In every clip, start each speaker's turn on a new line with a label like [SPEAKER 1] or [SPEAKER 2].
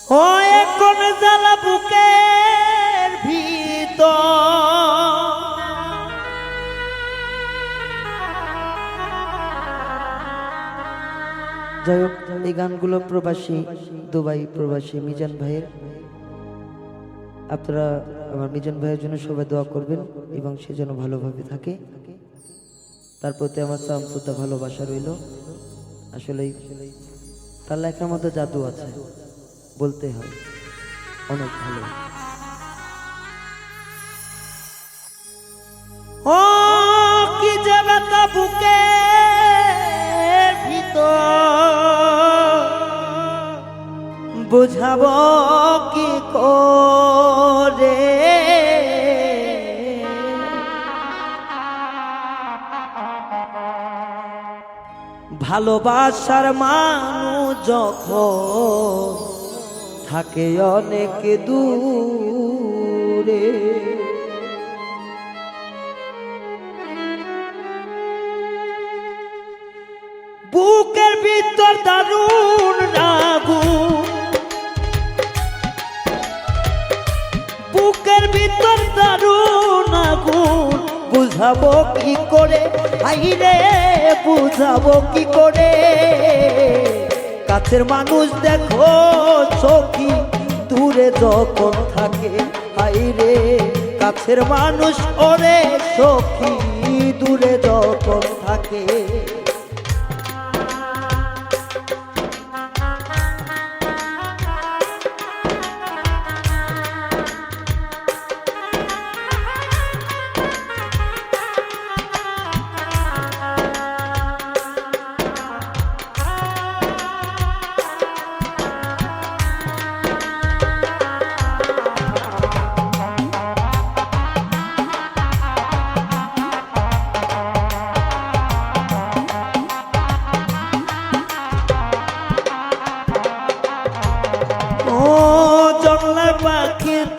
[SPEAKER 1] ও এখন জ্বালা বুকের ভিতর, যাই হোক এই গানগুলো প্রবাসী দুবাই প্রবাসী মিজান ভাইয়ের। আপনারা আমার মিজান ভাইয়ের জন্য সবাই দোয়া করবেন এবং সে যেন ভালোভাবে থাকে, তার প্রতি আমার শ্রদ্ধা ভালোবাসা রইল। আসলেই তার লেখার মধ্যে জাদু আছে, বলতে হয় অনেক ভালো। ও কি যে ব্যথা বুকে ভিতর, বুঝাবো কি করে, ভালোবাসার মানুষ যখন থাকে অনেক দূরে, বুকের ভিতর দারুণ আগুন, বুকের ভিতর দারুণ আগুন, বুঝাবো কি করে আইরে, বুঝাবো কি করে, কাছের মানুষ দেখো সখী দূরে যখন থাকে, আইরে কাছের মানুষ ওরে সখী দূরে যখন থাকে।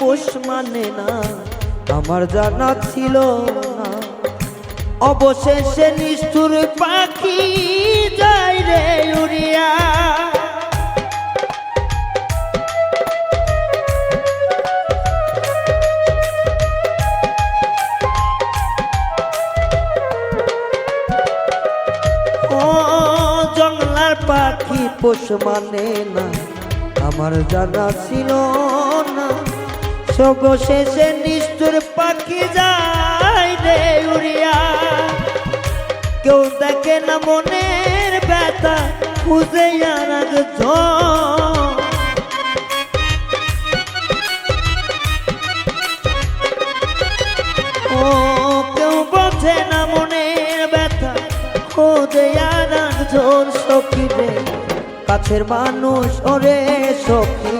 [SPEAKER 1] পোষ মানে না আমার জানা ছিল না, অবশেষে নিষ্ঠুর পাখি যায় রে উড়িয়া, ও জংলার পাখি পোষ মানে না আমার জানা ছিল না, সবশেষে নিষ্ঠুর পাখি যায় রে উড়িয়া, কেউ দেখে না মনের ব্যথা খুঁজে আর ও কেউ বোঝে না মনের ব্যথা খুঁজে আর একজন সখী রে, কাছের মানুষ ওরে সখী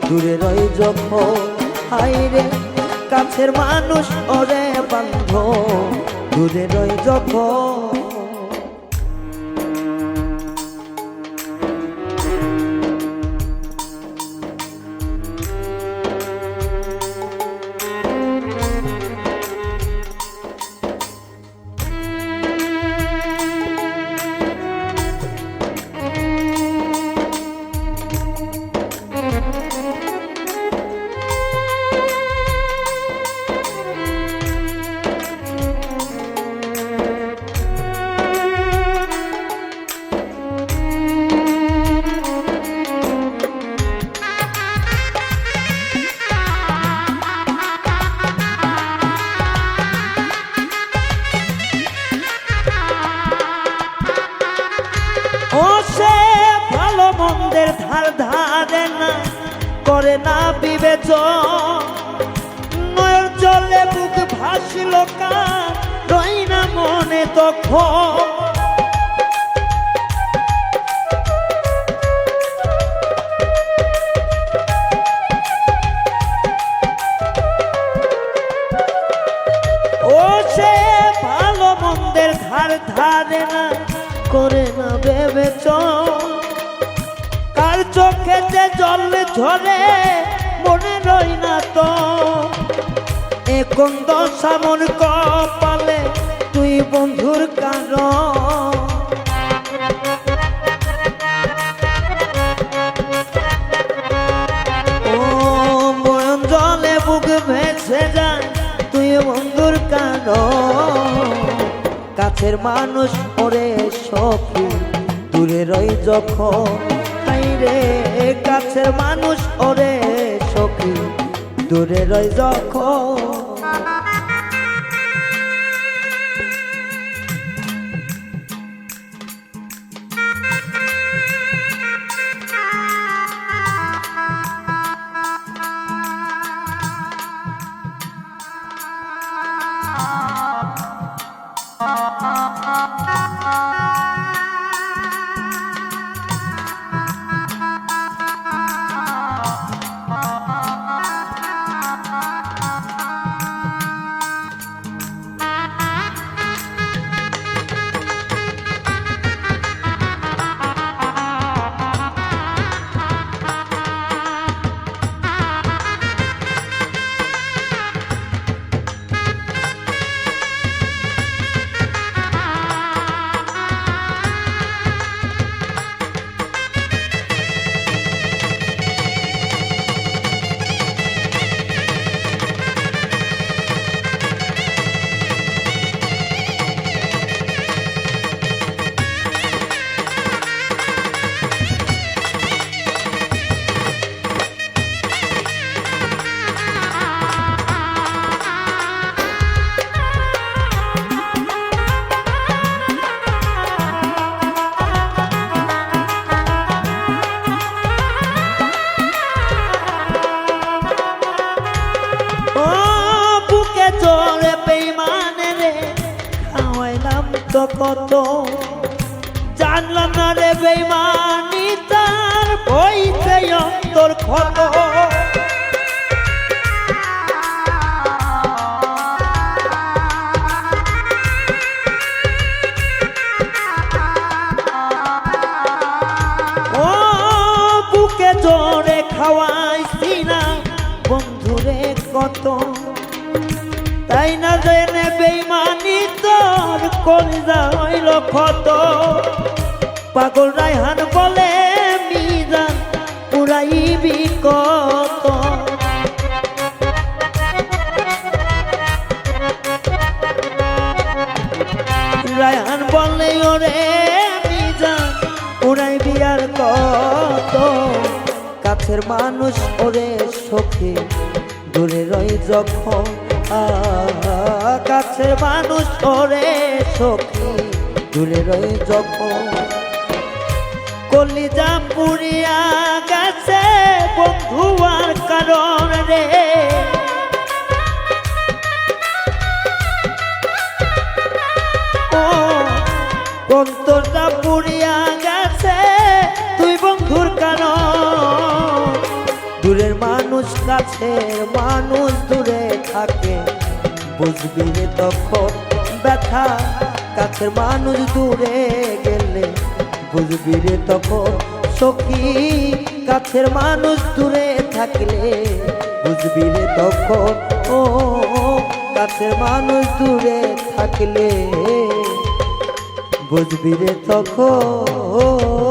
[SPEAKER 1] দূরে রই যখন, হাইরে কাছের মানুষ ওরে বান্ধব দূরে রই যখন। ও সে ভালো মন্দের ধার ধারে না, করে না বিবেচন, নয়ন জলে বুক ভাসিল কার রই না মনে তখন, ও সে ভালো মন্দের ধার ধারে না, করে না বিবেচন, কার চোখে যে জল ঝরে মনে রই না তো, এখন দশা মন কপালে তুই বন্ধুর কারণ, কাছের মানুষ ওরে সখী দূরে রই যখন রে কাছের মানুষ ওরে সখী দূরে রই যখন কত জানলাম না রে বেঈমানি তার বইতে অন্তর ক্ষত ও বুকে জোরে খাওয়াইছি না বন্ধুরে কত তাই না জেনে বেঈমানি তোর কলিজা হইল ক্ষত পাগল রায়হান বলে মিজান উড়াইবি কত রায়হান বলে ওরে মিজান উড়াইবি আর কত কাছের মানুষ ওরে সখী দূরে রই যখন কাছের মানুষ ওরে সখী দূরে রই যখন কলিজা পুড়িয়া গেছে বন্ধু আর কারণ রে ও অন্তরটা পুড়িয়া গেছে তুই বন্ধুর কারণ দূরের মানুষ কাছের মানুষ দূরে থাকে বুঝবি রে তখন ব্যথা কাছের মানুষ দূরে গেলে বুঝবি রে তখন সখী কাছের মানুষ দূরে থাকলে বুঝবি রে তখন ও কাছের মানুষ দূরে থাকলে বুঝবি রে তখন